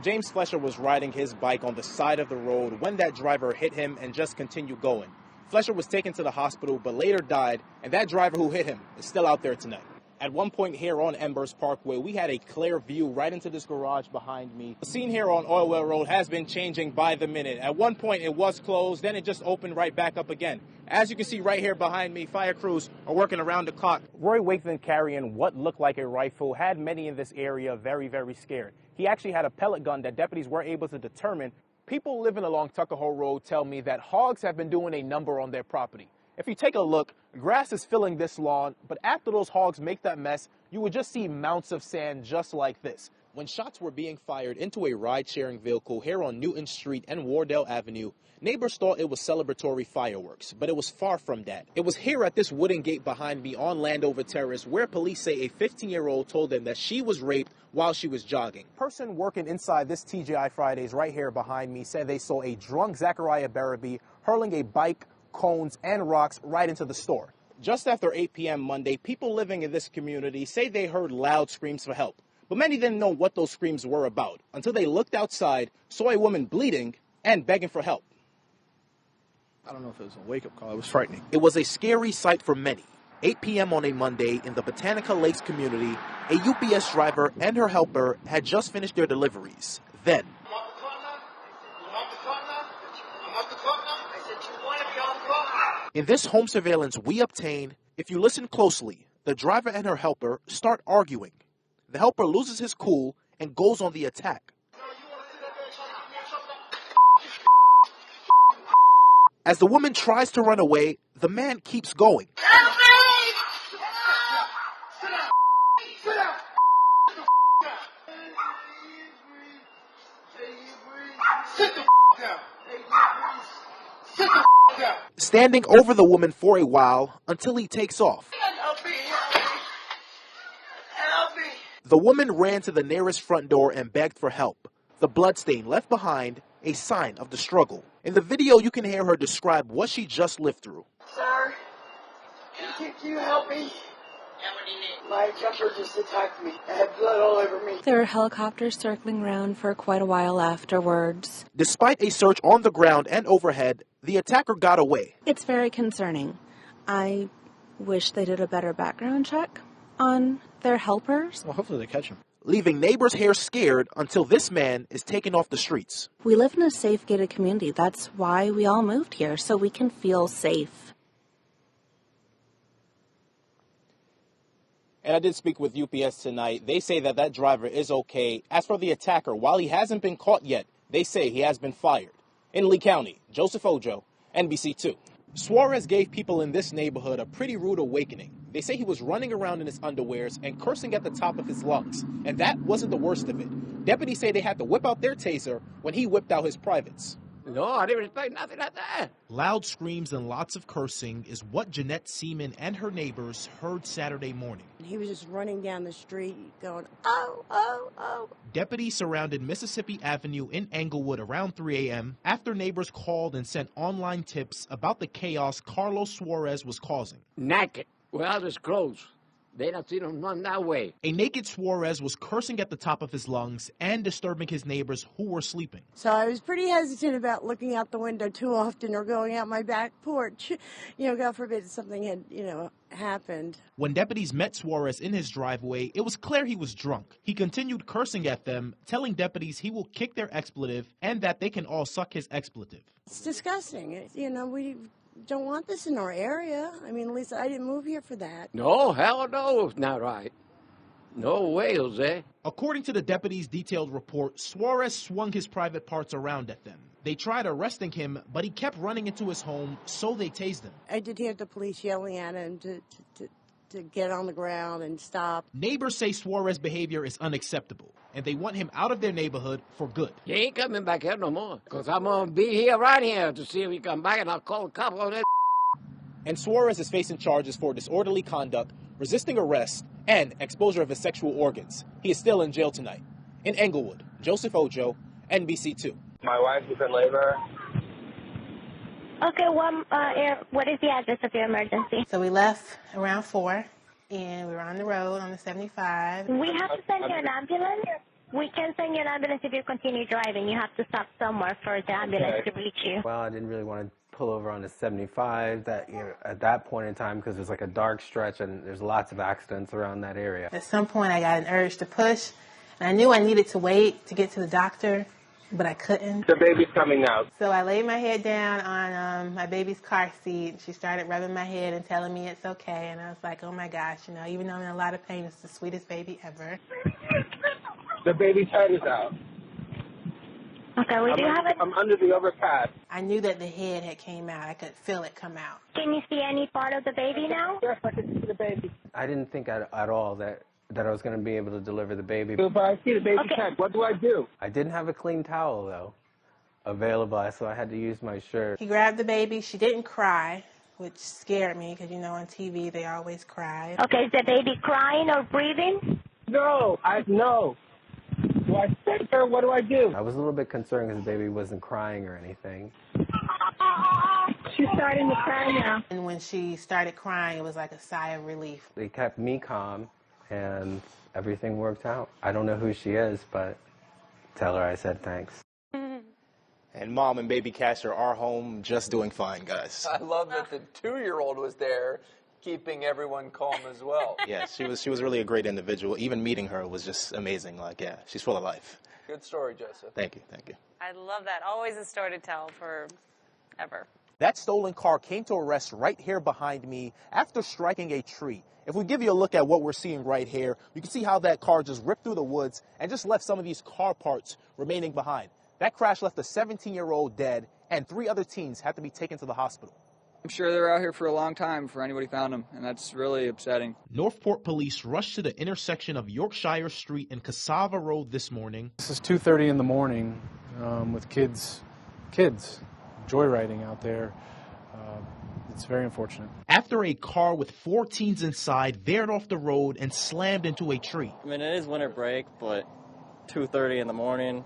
James Fletcher was riding his bike on the side of the road when that driver hit him and just continued going. Fletcher was taken to the hospital but later died, and that driver who hit him is still out there tonight. At one point here on Embers Parkway, we had a clear view right into this garage behind me. The scene here on Oil Well Road has been changing by the minute. At one point it was closed, then it just opened right back up again. As you can see right here behind me, fire crews are working around the clock. Roy Wakeman, carrying what looked like a rifle, had many in this area very, very scared. He actually had a pellet gun that deputies were able to determine. People living along Tuckahoe Road tell me that hogs have been doing a number on their property. If you take a look, grass is filling this lawn, but after those hogs make that mess, you would just see mounts of sand just like this. When shots were being fired into a ride-sharing vehicle here on Newton Street and Wardell Avenue, neighbors thought it was celebratory fireworks, but it was far from that. It was here at this wooden gate behind me on Landover Terrace where police say a 15-year-old told them that she was raped while she was jogging. Person working inside this TGI Fridays right here behind me said they saw a drunk Zachariah Barabee hurling a bike, cones, and rocks right into the store. Just after 8 p.m. Monday, people living in this community say they heard loud screams for help. But many didn't know what those screams were about until they looked outside, saw a woman bleeding, and begging for help. I don't know if it was a wake-up call. It was frightening. It was a scary sight for many. 8 p.m. on a Monday in the Botanica Lakes community, a UPS driver and her helper had just finished their deliveries. Then, in this home surveillance we obtained, if you listen closely, the driver and her helper start arguing. The helper loses his cool and goes on the attack. As the woman tries to run away, the man keeps going. Standing over the woman for a while until he takes off. The woman ran to the nearest front door and begged for help. The bloodstain left behind a sign of the struggle. In the video, you can hear her describe what she just lived through. Sir, can you help me? My jumper just attacked me. I had blood all over me. There were helicopters circling around for quite a while afterwards. Despite a search on the ground and overhead, the attacker got away. It's very concerning. I wish they did a better background check on their helpers. Well, hopefully they catch him. Leaving neighbors here scared until this man is taken off the streets. We live in a safe gated community. That's why we all moved here, so we can feel safe. And I did speak with UPS tonight. They say that that driver is okay. As for the attacker, while he hasn't been caught yet, they say he has been fired. In Lee County, Joseph Ojo, NBC2. Suarez gave people in this neighborhood a pretty rude awakening. They say he was running around in his underwears and cursing at the top of his lungs. And that wasn't the worst of it. Deputies say they had to whip out their taser when he whipped out his privates. No, I didn't expect nothing like that. Loud screams and lots of cursing is what Jeanette Seaman and her neighbors heard Saturday morning. He was just running down the street going, oh, oh, oh. Deputies surrounded Mississippi Avenue in Englewood around 3 a.m. after neighbors called and sent online tips about the chaos Carlos Suarez was causing. Naked, without his clothes. They don't see him run that way. A naked Suarez was cursing at the top of his lungs and disturbing his neighbors who were sleeping. So I was pretty hesitant about looking out the window too often or going out my back porch. You know, God forbid something had, happened. When deputies met Suarez in his driveway, it was clear he was drunk. He continued cursing at them, telling deputies he will kick their expletive and that they can all suck his expletive. It's disgusting. We don't want this in our area. I mean, at least I didn't move here for that. No, hell no, it's not right. No way, Jose. According to the deputies' detailed report, Suarez swung his private parts around at them. They tried arresting him, but he kept running into his home, so they tased him. I did hear the police yelling at him to get on the ground and stop. Neighbors say Suarez's behavior is unacceptable, and they want him out of their neighborhood for good. He ain't coming back here no more, because I'm going to be here right here to see if he come back, and I'll call the cops on that. And Suarez is facing charges for disorderly conduct, resisting arrest, and exposure of his sexual organs. He is still in jail tonight. In Englewood, Joseph Ojo, NBC2. My wife is in labor. Okay, what is the address of your emergency? So we left around 4, and we were on the road on the 75. We have to send you an ambulance. We can send you an ambulance if you continue driving. You have to stop somewhere for the ambulance to reach you. Well, I didn't really want to pull over on the 75 at that point in time because it was like a dark stretch and there's lots of accidents around that area. At some point, I got an urge to push, and I knew I needed to wait to get to the doctor, but I couldn't. The baby's coming out. So I laid my head down on my baby's car seat. She started rubbing my head and telling me it's okay, and I was like, oh my gosh, even though I'm in a lot of pain, it's the sweetest baby ever. The baby's head is out. Okay, we do have it. I'm under the overpass. I knew that the head had came out. I could feel it come out. Can you see any part of the baby now? Yes, I can see the baby. I didn't think at all that I was going to be able to deliver the baby. But I see the baby's head. What do I do? I didn't have a clean towel, though, available, so I had to use my shirt. He grabbed the baby. She didn't cry, which scared me because, on TV they always cry. Okay, is the baby crying or breathing? No, no. Do I sit her? What do I do? I was a little bit concerned because the baby wasn't crying or anything. She's starting to cry now. And when she started crying, it was like a sigh of relief. They kept me calm, and everything worked out. I don't know who she is, but tell her I said thanks. And Mom and baby Casher are home just doing fine, guys. I love that the 2-year-old was there, keeping everyone calm as well. Yeah, she was really a great individual. Even meeting her was just amazing. She's full of life. Good story, Joseph. Thank you. I love that. Always a story to tell forever. That stolen car came to a rest right here behind me after striking a tree. If we give you a look at what we're seeing right here, you can see how that car just ripped through the woods and just left some of these car parts remaining behind. That crash left a 17-year-old dead, and 3 other teens had to be taken to the hospital. I'm sure they were out here for a long time before anybody found them, and that's really upsetting. Northport police rushed to the intersection of Yorkshire Street and Cassava Road this morning. This is 2:30 in the morning with kids joyriding out there. It's very unfortunate. After a car with 4 teens inside veered off the road and slammed into a tree. I mean, it is winter break, but 2:30 in the morning,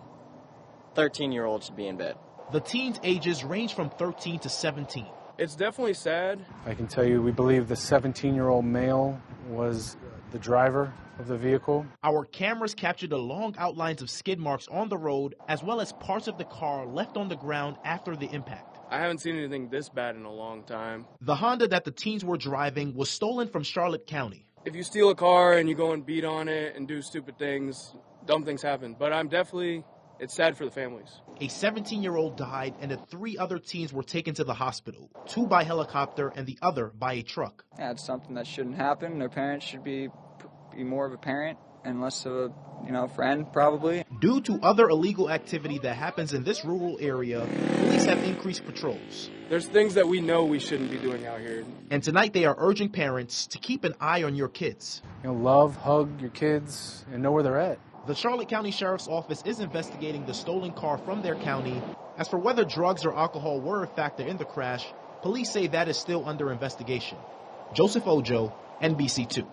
13-year-old should be in bed. The teens' ages range from 13 to 17. It's definitely sad. I can tell you we believe the 17-year-old male was the driver of the vehicle. Our cameras captured the long outlines of skid marks on the road as well as parts of the car left on the ground after the impact. I haven't seen anything this bad in a long time. The Honda that the teens were driving was stolen from Charlotte County. If you steal a car and you go and beat on it and do stupid things, dumb things happen. But it's sad for the families. A 17-year-old died and the 3 other teens were taken to the hospital, 2 by helicopter and the other by a truck. Yeah, it's something that shouldn't happen. Their parents should be more of a parent and less of a friend, probably. Due to other illegal activity that happens in this rural area, police have increased patrols. There's things that we know we shouldn't be doing out here. And tonight they are urging parents to keep an eye on your kids. Love, hug your kids, and know where they're at. The Charlotte County Sheriff's Office is investigating the stolen car from their county. As for whether drugs or alcohol were a factor in the crash, police say that is still under investigation. Joseph Ojo, NBC2.